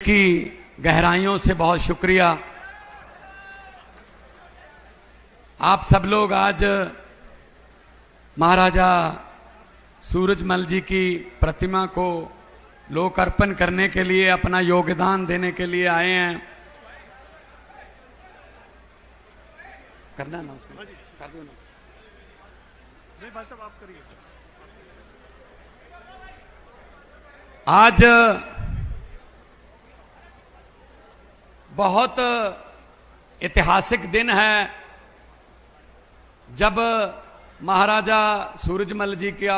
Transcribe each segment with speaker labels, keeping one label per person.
Speaker 1: की गहराइयों से बहुत शुक्रिया। आप सब लोग आज महाराजा सूरजमल जी की प्रतिमा को लोकार्पण करने के लिए, अपना योगदान देने के लिए आए हैं। करना ना उसमें, कर दो ना। नहीं भाई साहब, आप करिए। आज बहुत ऐतिहासिक दिन है जब महाराजा सूरजमल जी का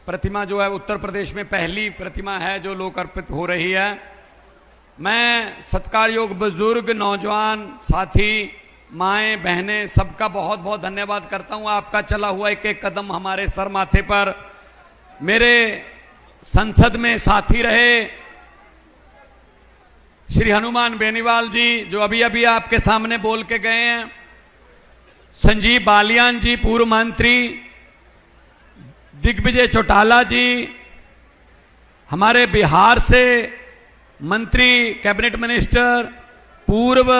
Speaker 1: प्रतिमा जो है उत्तर प्रदेश में पहली प्रतिमा है जो लोकार्पित हो रही है। मैं सत्कारयोग बुजुर्ग, नौजवान साथी, माएं, बहनें, सबका बहुत बहुत धन्यवाद करता हूं। आपका चला हुआ एक एक कदम हमारे सर माथे पर। मेरे संसद में साथी रहे श्री हनुमान बेनीवाल जी जो अभी अभी आपके सामने बोल के गए हैं, संजीव बालियान जी पूर्व मंत्री, दिग्विजय चौटाला जी हमारे बिहार से मंत्री, कैबिनेट मिनिस्टर, पूर्व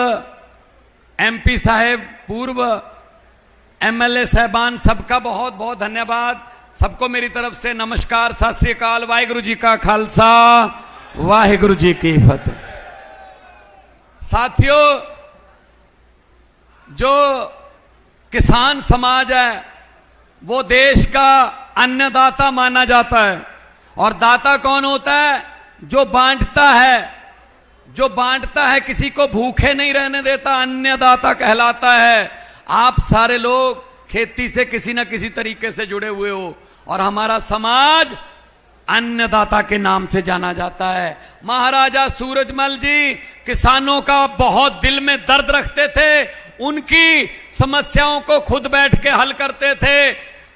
Speaker 1: एमपी साहेब, पूर्व एमएलए साहबान, सबका बहुत बहुत धन्यवाद। सबको मेरी तरफ से नमस्कार, सत श्री अकाल, वाहिगुरु जी का खालसा, वाहिगुरु जी की फतेह। साथियों, जो किसान समाज है वो देश का अन्नदाता माना जाता है। और दाता कौन होता है? जो बांटता है, जो बांटता है, किसी को भूखे नहीं रहने देता, अन्नदाता कहलाता है। आप सारे लोग खेती से किसी न किसी तरीके से जुड़े हुए हो और हमारा समाज अन्नदाता के नाम से जाना जाता है। महाराजा सूरजमल जी किसानों का बहुत दिल में दर्द रखते थे, उनकी समस्याओं को खुद बैठ के हल करते थे।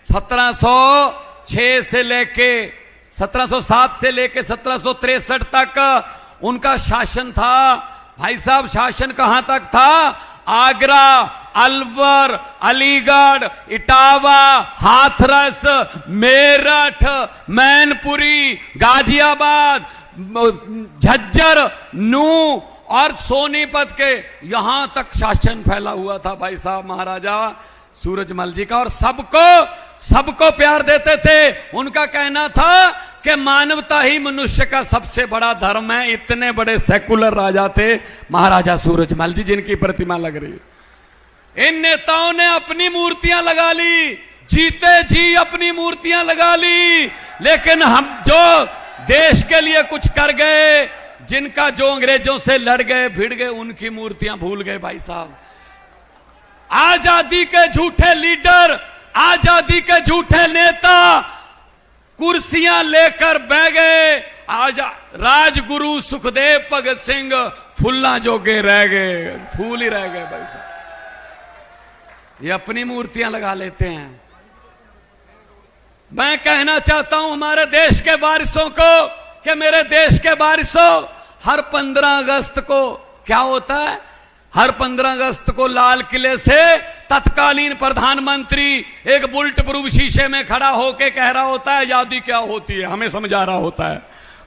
Speaker 1: 1706 से लेके 1707 से लेके 1763 तक उनका शासन था। भाई साहब, शासन कहां तक था? आगरा, अलवर, अलीगढ़, इटावा, हाथरस, मेरठ, मैनपुरी, गाजियाबाद, झज्जर, नू और सोनीपत के यहां तक शासन फैला हुआ था भाई साहब महाराजा सूरजमल जी का। और सबको प्यार देते थे। उनका कहना था कि मानवता ही मनुष्य का सबसे बड़ा धर्म है। इतने बड़े सेकुलर राजा थे महाराजा सूरजमल जी, जिनकी प्रतिमा लग रही है। इन नेताओं ने अपनी मूर्तियां लगा ली, जीते जी अपनी मूर्तियां लगा ली, लेकिन हम जो देश के लिए कुछ कर गए, जिनका जो अंग्रेजों से लड़ गए, भिड़ गए, उनकी मूर्तियां भूल गए भाई साहब। आजादी के झूठे लीडर, आजादी के झूठे नेता कुर्सियां लेकर बह गए। आज राजगुरु सुखदेव भगत सिंह फुल्ला जोगे रह गए, फूल ही रह गए भाई साहब। ये अपनी मूर्तियां लगा लेते हैं। मैं कहना चाहता हूं हमारे देश के वारिसों को कि मेरे देश के वारिसों, हर 15 अगस्त को क्या होता है? हर 15 अगस्त को लाल किले से तत्कालीन प्रधानमंत्री एक बुलेट प्रूफ शीशे में खड़ा होकर कह रहा होता है आजादी क्या होती है, हमें समझा रहा होता है।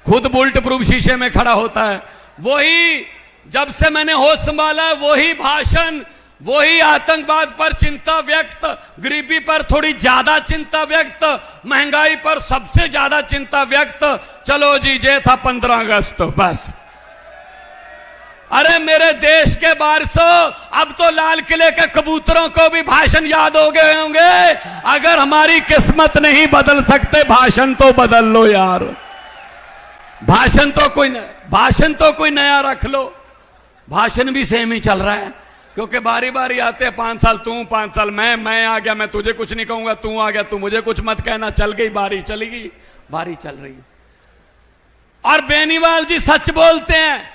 Speaker 1: खुद बुलेट प्रूफ शीशे में खड़ा होता है। वही, जब से मैंने होश संभाला, वही भाषण, वही आतंकवाद पर चिंता व्यक्त, गरीबी पर थोड़ी ज्यादा चिंता व्यक्त, महंगाई पर सबसे ज्यादा चिंता व्यक्त। चलो जी, ये था 15 अगस्त बस। अरे मेरे देश के वारिसों, अब तो लाल किले के कबूतरों को भी भाषण याद हो गए होंगे। अगर हमारी किस्मत नहीं बदल सकते, भाषण तो बदल लो यार। भाषण तो कोई नया रख लो। भाषण भी सेम ही चल रहा है, क्योंकि बारी बारी आते हैं, 5 साल तू, 5 साल मैं आ गया, मैं तुझे कुछ नहीं कहूंगा, तू आ गया, तू मुझे कुछ मत कहना। चल गई बारी, चली गई बारी, चल रही। और बेनीवाल जी सच बोलते हैं,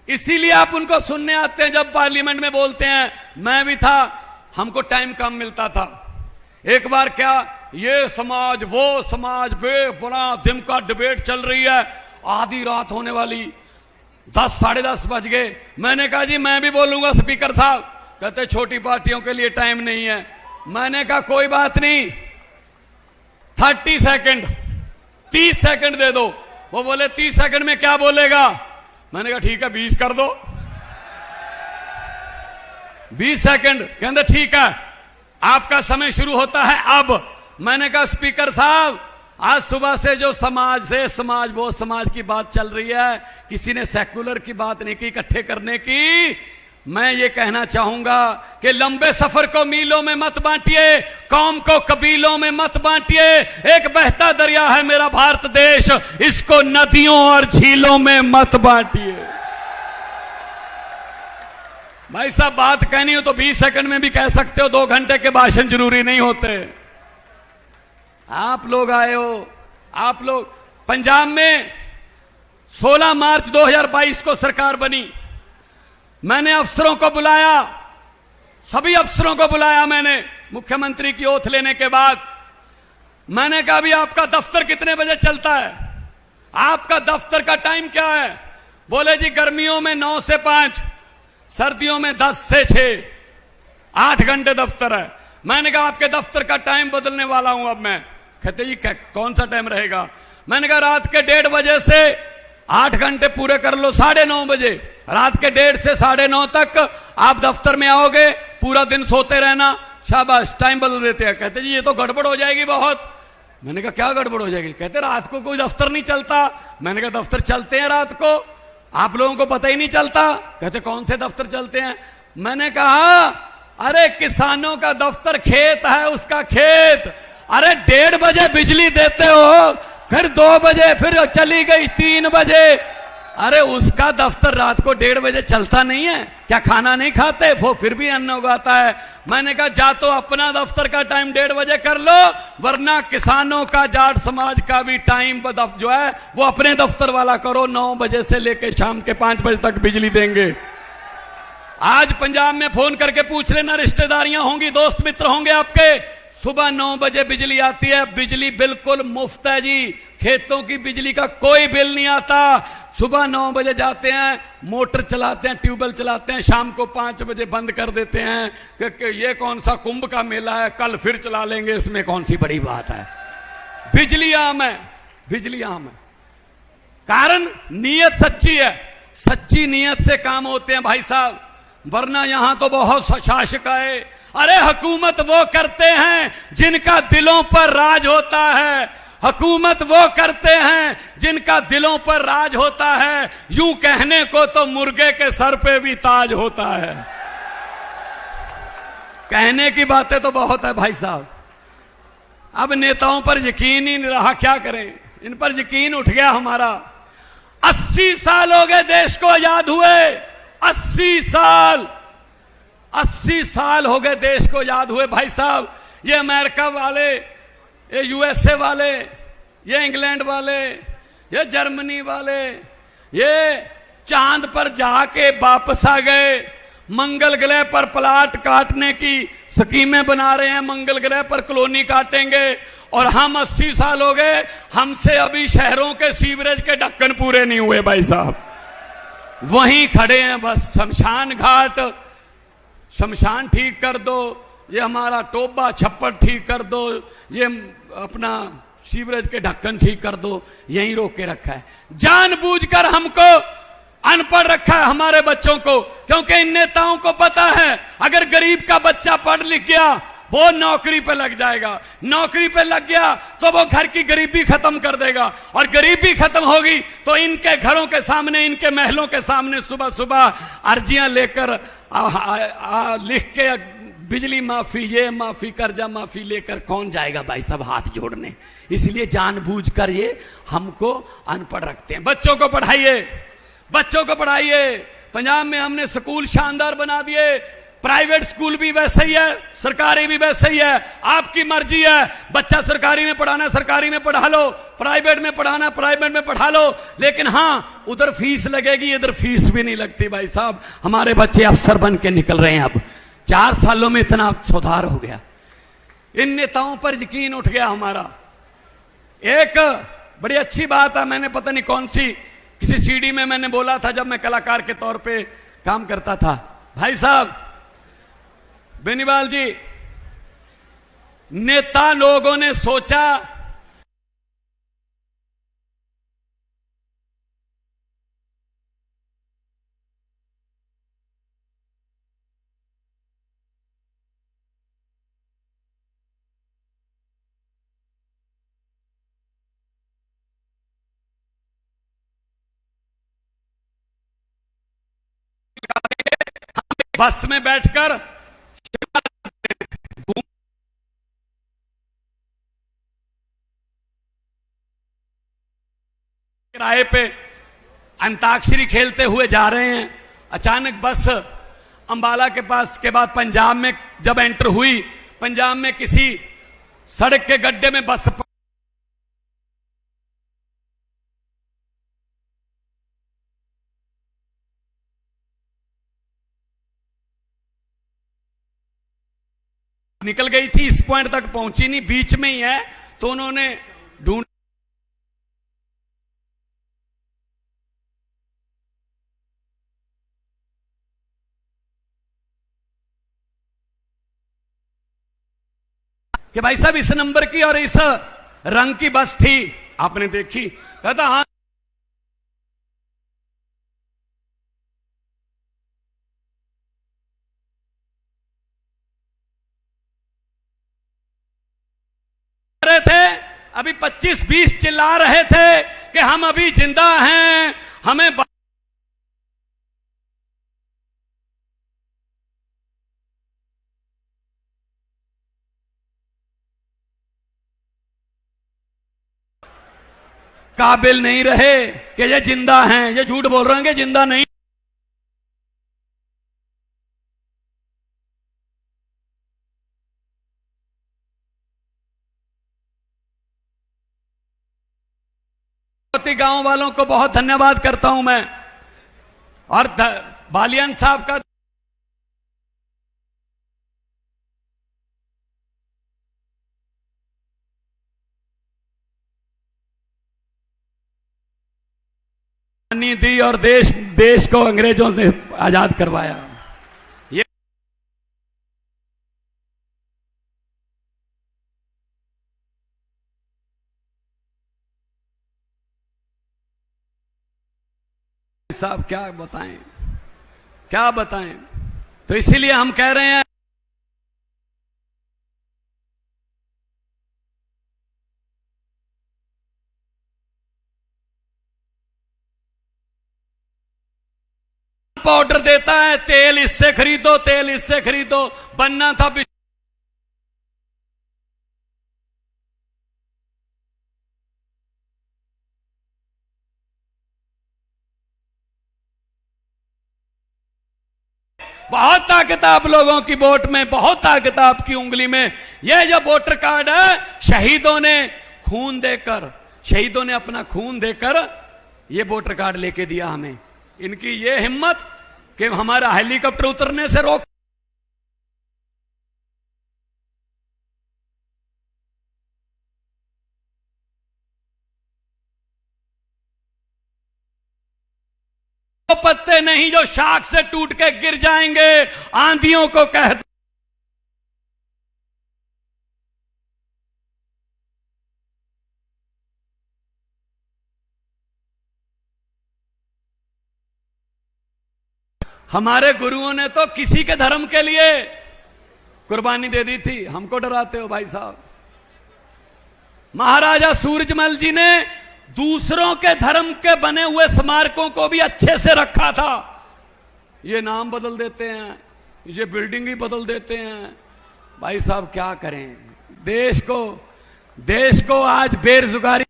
Speaker 1: इसीलिए आप उनको सुनने आते हैं जब पार्लियामेंट में बोलते हैं। मैं भी था, हमको टाइम कम मिलता था। एक बार क्या, ये समाज वो समाज, बड़ा दिन का डिबेट चल रही है, आधी रात होने वाली, 10 साढ़े 10 बज गए। मैंने कहा जी मैं भी बोलूंगा स्पीकर साहब। कहते छोटी पार्टियों के लिए टाइम नहीं है। मैंने कहा कोई बात नहीं, 30 सेकंड 30 सेकंड दे दो। वो बोले 30 सेकंड में क्या बोलेगा? मैंने कहा ठीक है 20 कर दो, 20 सेकंड। कहते ठीक है, आपका समय शुरू होता है अब। मैंने कहा स्पीकर साहब, आज सुबह से जो समाज से समाज वो समाज की बात चल रही है, किसी ने सेकुलर की बात नहीं की, इकट्ठे करने की। मैं ये कहना चाहूंगा कि लंबे सफर को मीलों में मत बांटिए, कौम को कबीलों में मत बांटिए। एक बहता दरिया है मेरा भारत देश, इसको नदियों और झीलों में मत बांटिए। भाई साहब, बात कहनी हो तो 20 सेकंड में भी कह सकते हो, 2 घंटे के भाषण जरूरी नहीं होते। आप लोग आए हो, आप लोग। पंजाब में 16 मार्च 2022 को सरकार बनी। मैंने अफसरों को बुलाया, सभी अफसरों को बुलाया मैंने। मुख्यमंत्री की ओथ लेने के बाद मैंने कहा अभी आपका दफ्तर कितने बजे चलता है, आपका दफ्तर का टाइम क्या है? बोले जी गर्मियों में 9 से 5, सर्दियों में 10 से 6, 8 घंटे दफ्तर है। मैंने कहा आपके दफ्तर का टाइम बदलने वाला हूं अब मैं। कहते जी कौन सा टाइम रहेगा? मैंने कहा रात के 1:30 बजे से 8 घंटे पूरे कर लो, 9:30 बजे, रात के 1:30 से 9:30 तक आप दफ्तर में आओगे, पूरा दिन सोते रहना। शाबाश, टाइम बदल देते हैं। कहते जी ये तो गड़बड़ हो जाएगी बहुत। मैंने कहा क्या गड़बड़ हो जाएगी? कहते रात को कोई दफ्तर नहीं चलता। मैंने कहा दफ्तर चलते हैं रात को, आप लोगों को पता ही नहीं चलता। कहते कौन से दफ्तर चलते हैं? मैंने कहा अरे किसानों का दफ्तर खेत है, उसका खेत। अरे 1:30 बजे बिजली देते हो, फिर 2 बजे, फिर चली गई 3 बजे। अरे उसका दफ्तर रात को 1:30 बजे चलता नहीं है क्या? खाना नहीं खाते वो, फिर भी अन्न उगाता है। मैंने कहा जा तो अपना दफ्तर का टाइम 1:30 बजे कर लो, वरना किसानों का, जाट समाज का भी टाइम जो है वो अपने दफ्तर वाला करो। 9 बजे से लेकर शाम के 5 बजे तक बिजली देंगे। आज पंजाब में फोन करके पूछ लेना, रिश्तेदारियां होंगी, दोस्त मित्र होंगे आपके। सुबह 9 बजे बिजली आती है, बिजली बिल्कुल मुफ्त है जी। खेतों की बिजली का कोई बिल नहीं आता। सुबह 9 बजे जाते हैं, मोटर चलाते हैं, ट्यूबवेल चलाते हैं, शाम को 5 बजे बंद कर देते हैं कि ये कौन सा कुंभ का मेला है, कल फिर चला लेंगे, इसमें कौन सी बड़ी बात है। बिजली आम है, बिजली आम है। कारण नीयत सच्ची है, सच्ची नीयत से काम होते हैं भाई साहब, वरना यहां तो बहुत शासक आए। अरे हुकूमत वो करते हैं जिनका दिलों पर राज होता है, हुकूमत वो करते हैं जिनका दिलों पर राज होता है। यूं कहने को तो मुर्गे के सर पे भी ताज होता है। कहने की बातें तो बहुत है भाई साहब, अब नेताओं पर यकीन ही नहीं रहा, क्या करें, इन पर यकीन उठ गया हमारा। 80 साल हो गए देश को आजाद हुए, 80 साल, 80 साल हो गए देश को आजाद हुए भाई साहब। ये अमेरिका वाले, ये यूएसए वाले, ये इंग्लैंड वाले, ये जर्मनी वाले, ये चांद पर जाके वापस आ गए। मंगल ग्रह पर प्लाट काटने की स्कीमें बना रहे हैं, मंगल ग्रह पर कॉलोनी काटेंगे। और हम 80 साल हो गए, हमसे अभी शहरों के सीवरेज के ढक्कन पूरे नहीं हुए भाई साहब। वहीं खड़े हैं बस, शमशान घाट, शमशान ठीक कर दो, ये हमारा टोबा छप्पर ठीक कर दो, ये अपना सीवरेज के ढक्कन ठीक कर दो, यहीं रोक के रखा है। जानबूझकर हमको अनपढ़ रखा है हमारे बच्चों को, क्योंकि इन नेताओं को पता है अगर गरीब का बच्चा पढ़ लिख गया वो नौकरी पे लग जाएगा, नौकरी पे लग गया तो वो घर की गरीबी खत्म कर देगा, और गरीबी खत्म होगी तो इनके घरों के सामने, इनके महलों के सामने सुबह सुबह अर्जियां लेकर लिख के बिजली माफी, ये माफी, कर्जा माफी लेकर कौन जाएगा भाई साहब हाथ जोड़ने। इसलिए जानबूझकर ये हमको अनपढ़ रखते हैं। बच्चों को पढ़ाइए, बच्चों को पढ़ाइए। पंजाब में हमने स्कूल शानदार बना दिए, प्राइवेट स्कूल भी वैसे ही है, सरकारी भी वैसे ही है, आपकी मर्जी है। बच्चा सरकारी में पढ़ाना सरकारी में पढ़ा लो, प्राइवेट में पढ़ाना प्राइवेट में पढ़ा लो, लेकिन हाँ उधर फीस लगेगी, इधर फीस भी नहीं लगती भाई साहब। हमारे बच्चे अफसर बन के निकल रहे हैं, अब 4 सालों में इतना सुधार हो गया। इन नेताओं पर यकीन उठ गया हमारा। एक बड़ी अच्छी बात है, मैंने पता नहीं कौन सी किसी सीडी में मैंने बोला था जब मैं कलाकार के तौर पे काम करता था, भाई साहब बेनीवाल जी, नेता लोगों ने सोचा बस में बैठकर किराए पे अंताक्षरी खेलते हुए जा रहे हैं। अचानक बस अंबाला के पास के बाद पंजाब में जब एंटर हुई, पंजाब में किसी सड़क के गड्ढे में बस निकल गई थी, इस पॉइंट तक पहुंची नहीं, बीच में ही है, तो उन्होंने ढूंढ कि भाई साहब इस नंबर की और इस रंग की बस थी, आपने देखी? कहता हाँ। रहे थे अभी 25-20 चिल्ला रहे थे कि हम अभी जिंदा हैं, हमें काबिल नहीं रहे कि ये जिंदा हैं, ये झूठ बोल रहे हैं कि जिंदा नहीं। गांव वालों को बहुत धन्यवाद करता हूं मैं, और बालियान साहब का दी और देश को अंग्रेजों ने आजाद करवाया। ये साहब क्या बताएं, क्या बताएं। तो इसीलिए हम कह रहे हैं पाउडर देता है, तेल इससे खरीदो, तेल इससे खरीदो, बनना था बहुत ताकत आप लोगों की वोट में, बहुत ताकत आपकी उंगली में। यह जो वोटर कार्ड है, शहीदों ने खून देकर, शहीदों ने अपना खून देकर यह वोटर कार्ड लेके दिया हमें। इनकी ये हिम्मत कि हमारा हेलीकॉप्टर उतरने से रोक, पत्ते नहीं जो शाख से टूट के गिर जाएंगे, आंधियों को कह हमारे गुरुओं ने तो किसी के धर्म के लिए कुर्बानी दे दी थी, हमको डराते हो भाई साहब। महाराजा सूरजमल जी ने दूसरों के धर्म के बने हुए स्मारकों को भी अच्छे से रखा था। ये नाम बदल देते हैं, ये बिल्डिंग ही बदल देते हैं। भाई साहब क्या करें, देश को आज बेरोजगारी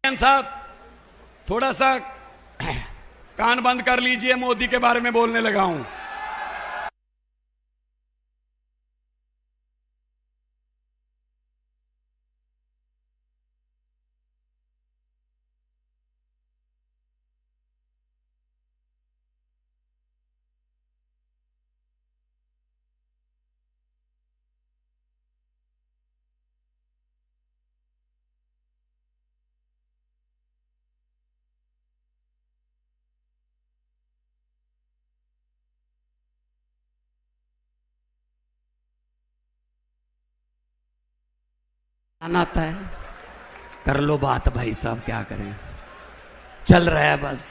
Speaker 1: साहब थोड़ा सा कान बंद कर लीजिए, मोदी के बारे में बोलने लगा हूं। आता है, कर लो बात भाई साहब, क्या करें, चल रहा है बस,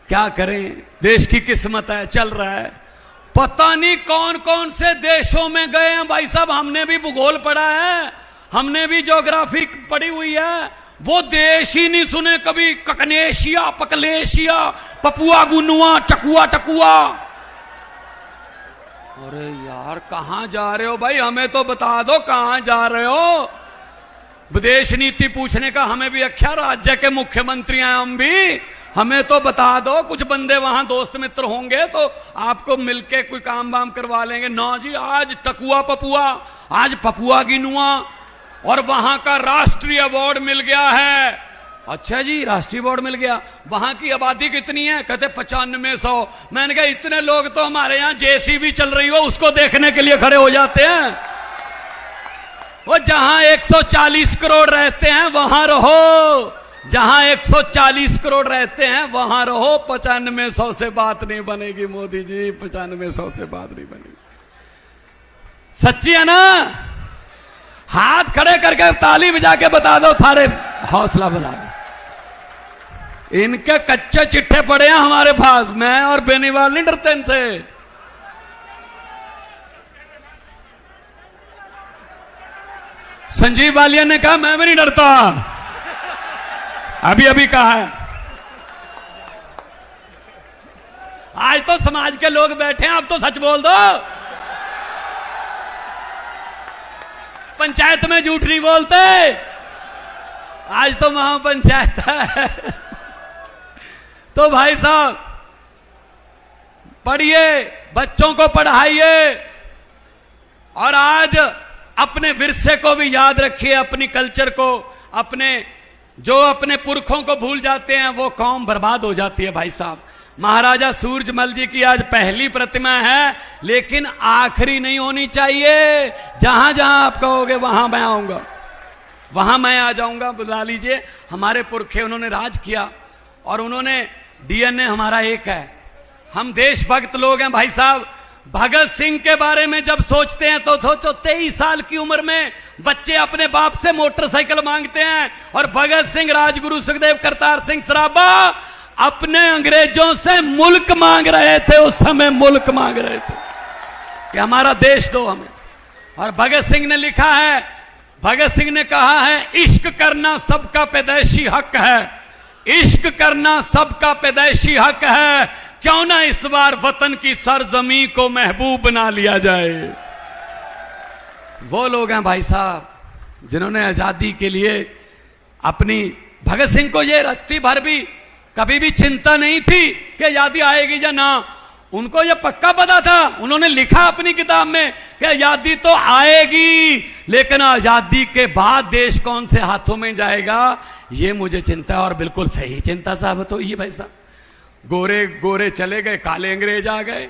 Speaker 1: क्या करें, देश की किस्मत है, चल रहा है। पता नहीं कौन कौन से देशों में गए हैं भाई साहब। हमने भी भूगोल पढ़ा है, हमने भी ज्योग्राफी पढ़ी हुई है, वो देश ही नहीं सुने कभी। ककनेशिया, पकलेशिया, पपुआ गुनुआ, टकुआ टकुआ। अरे यार कहां जा रहे हो भाई, हमें तो बता दो कहां जा रहे हो। विदेश नीति पूछने का हमें भी अच्छा, राज्य के मुख्यमंत्री हैं हम भी, हमें तो बता दो। कुछ बंदे वहां दोस्त मित्र होंगे तो आपको मिलके कोई काम वाम करवा लेंगे। ना जी, आज टकुआ पपुआ, आज पपुआ गिनुआ, और वहां का राष्ट्रीय अवार्ड मिल गया है। अच्छा जी, राष्ट्रीय अवार्ड मिल गया। वहां की आबादी कितनी है? कहते 9500। मैंने कहा इतने लोग तो हमारे यहां जेसीबी चल रही हो उसको देखने के लिए खड़े हो जाते हैं। वो जहां 140 करोड़ रहते हैं वहां रहो, जहां 140 करोड़ रहते हैं वहां रहो। 9500 से बात नहीं बनेगी मोदी जी, 9500 से बात नहीं बनेगी। सच्ची है ना? हाथ खड़े करके ताली बजा के बता दो, थारे हौसला बना दो। इनके कच्चे चिट्ठे पड़े हैं हमारे पास, मैं और बेनीवाल नहीं डरते इनसे। संजीव बालिया ने कहा मैं भी नहीं डरता, अभी अभी कहा है। आज तो समाज के लोग बैठे हैं, अब तो सच बोल दो। पंचायत में झूठ नहीं बोलते, आज तो महापंचायत है। तो भाई साहब पढ़िए, बच्चों को पढ़ाइए, और आज अपने विरसे को भी याद रखिए, अपनी कल्चर को। अपने पुरखों को भूल जाते हैं वो कौम बर्बाद हो जाती है भाई साहब। महाराजा सूरजमल जी की आज पहली प्रतिमा है, लेकिन आखिरी नहीं होनी चाहिए। जहां जहां आप कहोगे वहां मैं आऊंगा, वहां मैं आ जाऊंगा। बुला लीजिए, हमारे पुरखे उन्होंने राज किया और उन्होंने डीएनए हमारा एक है। हम देशभक्त लोग हैं भाई साहब। भगत सिंह के बारे में जब सोचते हैं तो सोचो 23 साल की उम्र में बच्चे अपने बाप से मोटरसाइकिल मांगते हैं, और भगत सिंह, राजगुरु सुखदेव, करतार सिंह सराभा अपने अंग्रेजों से मुल्क मांग रहे थे। उस समय मुल्क मांग रहे थे कि हमारा देश दो हमें। और भगत सिंह ने लिखा है, भगत सिंह ने कहा है, इश्क करना सबका पैदाइशी हक है, इश्क करना सबका पैदाइशी हक है, क्यों ना इस बार वतन की सरजमी को महबूब बना लिया जाए। वो लोग हैं भाई साहब जिन्होंने आजादी के लिए अपनी, भगत सिंह को ये रत्ती भर भी कभी भी चिंता नहीं थी कि आजादी आएगी या ना। उनको ये पक्का पता था, उन्होंने लिखा अपनी किताब में कि आजादी तो आएगी, लेकिन आजादी के बाद देश कौन से हाथों में जाएगा ये मुझे चिंता है। और बिल्कुल सही चिंता साहब तो ये भाई साहब, गोरे गोरे चले गए, काले अंग्रेज आ गए,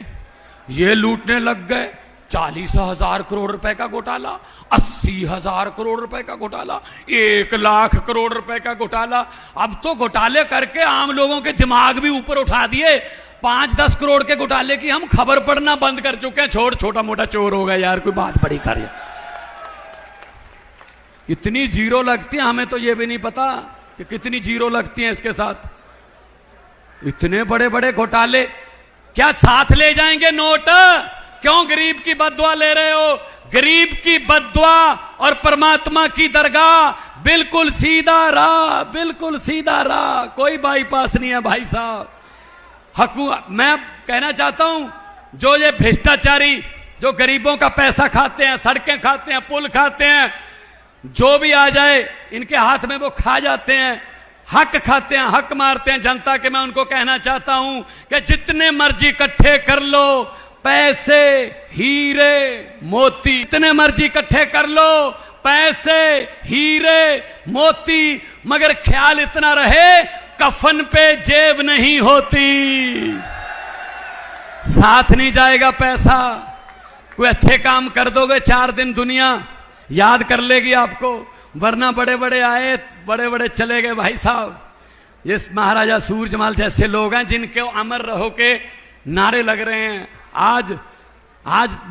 Speaker 1: ये लूटने लग गए। 40,000 करोड़ रुपए का घोटाला, 80,000 करोड़ रुपए का घोटाला, 1 लाख करोड़ रुपए का घोटाला। अब तो घोटाले करके आम लोगों के दिमाग भी ऊपर उठा दिए। 5-10 करोड़ के घोटाले की हम खबर पढ़ना बंद कर चुके हैं। छोटा मोटा चोर हो गया यार, कोई बात बड़ी कर। कितनी जीरो लगती है हमें तो ये भी नहीं पता कि कितनी जीरो लगती है इसके साथ। इतने बड़े बड़े घोटाले, क्या साथ ले जाएंगे नोट? क्यों गरीब की बद्दुआ ले रहे हो? गरीब की बद्दुआ और परमात्मा की दरगाह बिल्कुल सीधा राह, बिल्कुल सीधा राह, कोई बाईपास नहीं है भाई साहब। मैं कहना चाहता हूं, जो ये भ्रष्टाचारी जो गरीबों का पैसा खाते हैं, सड़कें खाते हैं, पुल खाते हैं, जो भी आ जाए इनके हाथ में वो खा जाते हैं, हक खाते हैं, हक मारते हैं जनता के। मैं उनको कहना चाहता हूं कि जितने मर्जी इकट्ठे कर लो, पैसे, हीरे, मोती, इतने मर्जी इकट्ठे कर लो, पैसे, हीरे, मोती, मगर ख्याल इतना रहे कफन पे जेब नहीं होती, साथ नहीं जाएगा पैसा। कोई अच्छे काम कर दोगे 4 दिन दुनिया याद कर लेगी आपको, वरना बड़े बड़े आए, बड़े बड़े चले गए भाई साहब। ये महाराजा सूरजमल जैसे लोग हैं जिनके अमर रहो के नारे लग रहे हैं। आज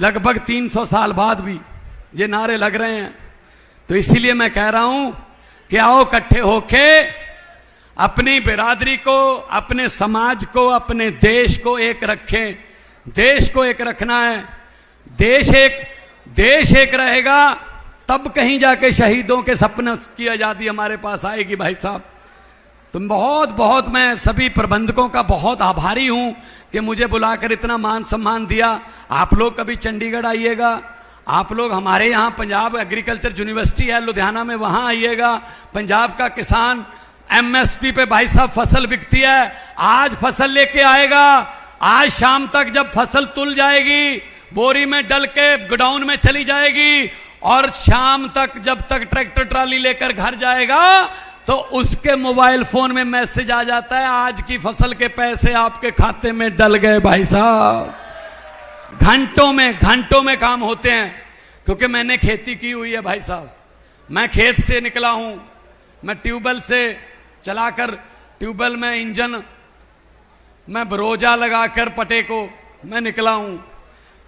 Speaker 1: लगभग 300 साल बाद भी ये नारे लग रहे हैं। तो इसीलिए मैं कह रहा हूं कि आओ इकट्ठे होके अपनी बिरादरी को, अपने समाज को, अपने देश को एक रखें। देश को एक रखना है। देश एक रहेगा तब कहीं जाके शहीदों के सपने की आजादी हमारे पास आएगी। भाई साहब, तुम बहुत मैं सभी प्रबंधकों का बहुत आभारी हूं कि मुझे बुलाकर इतना मान सम्मान दिया। आप लोग कभी चंडीगढ़ आइएगा, आप लोग हमारे यहाँ पंजाब एग्रीकल्चर यूनिवर्सिटी है लुधियाना में, वहां आइएगा। पंजाब का किसान एमएसपी पे भाई साहब फसल बिकती है, आज फसल लेके आएगा, आज शाम तक जब फसल तुल जाएगी बोरी में डल के गोडाउन में चली जाएगी, और शाम तक जब तक ट्रैक्टर ट्राली लेकर घर जाएगा तो उसके मोबाइल फोन में मैसेज आ जाता है, आज की फसल के पैसे आपके खाते में डल गए। भाई साहब, घंटों में काम होते हैं, क्योंकि मैंने खेती की हुई है। भाई साहब, मैं खेत से निकला हूं, मैं ट्यूबवेल से चलाकर, ट्यूबवेल में इंजन मैं बरोजा लगाकर पटे को मैं निकला हूं।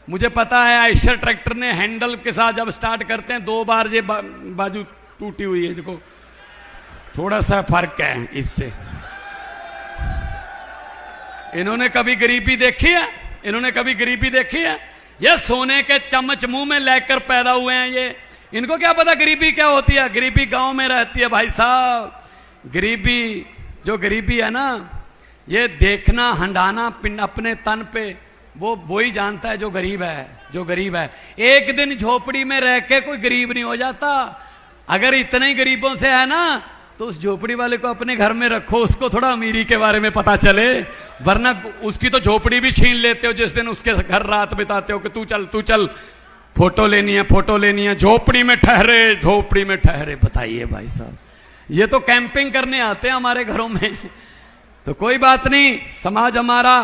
Speaker 1: मुझे पता है आयशर ट्रैक्टर ने हैंडल के साथ जब स्टार्ट करते हैं 2 बार ये बाजू टूटी हुई है, देखो थोड़ा सा फर्क है इससे। इन्होंने कभी गरीबी देखी है? इन्होंने कभी गरीबी देखी है? ये सोने के चम्मच मुंह में लेकर पैदा हुए हैं ये, इनको क्या पता गरीबी क्या होती है। गरीबी गांव में रहती है भाई साहब। गरीबी है ना, ये देखना हंडाना अपने तन पे, वो ही जानता है जो गरीब है। एक दिन झोपड़ी में रह के कोई गरीब नहीं हो जाता। अगर इतने ही गरीबों से है ना तो उस झोपड़ी वाले को अपने घर में रखो, उसको थोड़ा अमीरी के बारे में पता चले, वरना उसकी तो झोपड़ी भी छीन लेते हो जिस दिन उसके घर रात बिताते हो कि तू चल फोटो लेनी है, झोपड़ी में ठहरे। बताइए भाई साहब, ये तो कैंपिंग करने आते हैं हमारे घरों में। तो कोई बात नहीं, समाज हमारा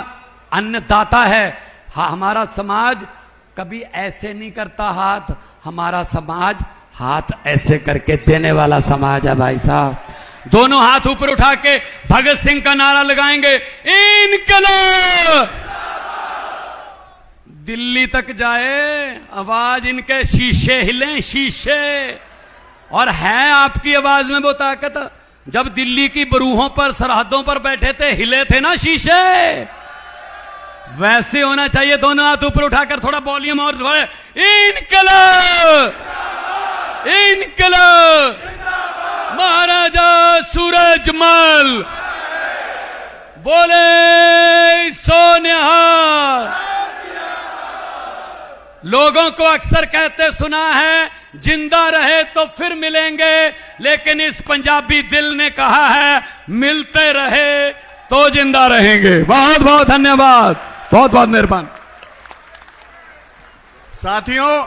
Speaker 1: अन्नदाता है। हमारा समाज कभी ऐसे नहीं करता हाथ, हमारा समाज हाथ ऐसे करके देने वाला समाज है। भाई साहब, दोनों हाथ ऊपर उठा के भगत सिंह का नारा लगाएंगे, इनकलाब। दिल्ली तक जाए आवाज, इनके शीशे हिलें, शीशे। और है आपकी आवाज में वो ताकत। जब दिल्ली की बरूहों पर, सरहदों पर बैठे थे, हिले थे ना शीशे, वैसे होना चाहिए। दोनों हाथ ऊपर उठाकर थोड़ा वॉल्यूम और बढ़े, इनकलाब, महाराजा सूरजमल बोले सोनिहाल। लोगों को अक्सर कहते सुना है, जिंदा रहे तो फिर मिलेंगे, लेकिन इस पंजाबी दिल ने कहा है, मिलते रहे तो जिंदा रहेंगे। बहुत बहुत धन्यवाद, बहुत बहुत मेहरबान
Speaker 2: साथियों।